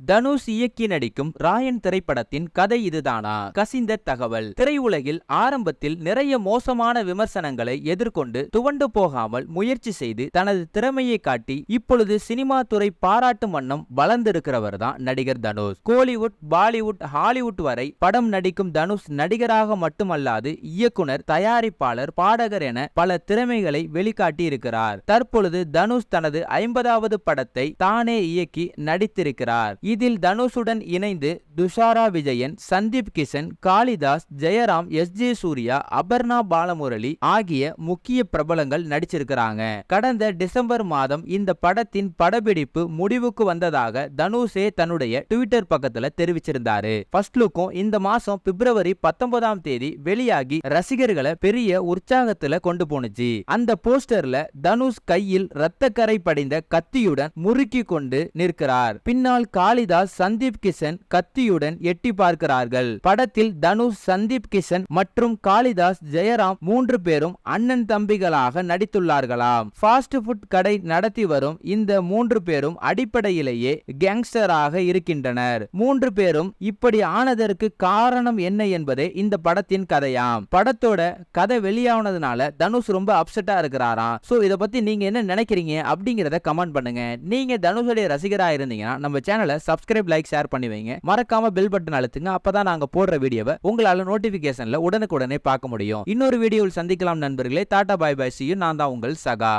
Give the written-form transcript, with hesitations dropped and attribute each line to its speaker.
Speaker 1: தனுஷ் இயக்கி நடிக்கும் ராயன் திரைப்படத்தின் கதை இதுதானா? கசிந்த தகவல். திரையுலகில் ஆரம்பத்தில் நிறைய மோசமான விமர்சனங்களை எதிர்கொண்டு துவண்டு போகாமல் முயற்சி செய்து தனது திறமையை காட்டி இப்பொழுது சினிமா துறை பாராட்டும் வண்ணம் வளர்ந்திருக்கிறவர் தான் நடிகர் தனுஷ். கோலிவுட், பாலிவுட், ஹாலிவுட் வரை படம் நடிக்கும் தனுஷ் நடிகராக மட்டுமல்லாது இயக்குனர், தயாரிப்பாளர், பாடகர் என பல திறமைகளை வெளிக்காட்டி இருக்கிறார். தற்பொழுது தனுஷ் தனது 50வது படத்தை தானே இயக்கி நடித்திருக்கிறார். இதில் தனுஷுடன் இணைந்து துஷாரா விஜயன், சந்தீப் கிஷன், காளிதாஸ், ஜெயராம், எஸ்.ஜே. சூர்யா, அபர்ணா பாலமுரளி ஆகிய முக்கிய பிரபலங்கள் நடிச்சிருக்கிறாங்க. கடந்த டிசம்பர் மாதம் இந்த படத்தின் படப்பிடிப்பு முடிவுக்கு வந்ததாக தனுஷே தன்னுடைய ட்விட்டர் பக்கத்துல தெரிவிச்சிருந்தாரு. ஃபர்ஸ்ட் லுக்கும் இந்த மாசம் பிப்ரவரி 19ஆம் தேதி வெளியாகி ரசிகர்களை பெரிய உற்சாகத்துல கொண்டு போனுச்சு. அந்த போஸ்டர்ல தனுஷ் கையில் இரத்தக்கரை படிந்த கத்தியுடன் முறுக்கி கொண்டு நிற்கிறார். பின்னால் காளிதாஸ், சந்தீப் கிஷன் கத்தியுடன் எட்டி பார்க்கிறார்கள். படத்தில் தனுஷ், சந்தீப் கிஷன் மற்றும் காளிதாஸ், ஜெயராம் 3 பேரும் அண்ணன் தம்பிகளாக நடித்துள்ளார்களாம். ஃபாஸ்ட் ஃபுட் கடை நடத்தி வரும் இந்த 3 பேரும் அடிப்படையிலேயே கேங்ஸ்டராக இருக்கின்றனர். 3 பேரும் இப்படி ஆனதற்கு காரணம் என்ன என்பதே இந்த படத்தின் கதையாம். படத்தோட கதை வெளியானதுனால தனுஷ் ரொம்ப அப்செட்டா இருக்கிறாராம். சோ இத பத்தி நீங்க என்ன நினைக்கிறீங்க அப்படிங்கறத கமெண்ட் பண்ணுங்க. நீங்க தனுஷுடைய ரசிகரா இருந்தீங்கன்னா நம்ம சேனலை சப்ஸ்கிரைப், லைக், ஷேர் பண்ணி வைங்க. மறக்காம பெல் பட்டன் அழுத்துங்க. அப்பதான் நாங்க போடுற வீடியோவை உங்களால நோட்டிபிகேஷன்ல உடனுக்குடனே பார்க்க முடியும். இன்னொரு வீடியோவில் சந்திக்கலாம் நண்பர்களே. Tata, bye bye, see you. நான் தான் உங்கள் சகா.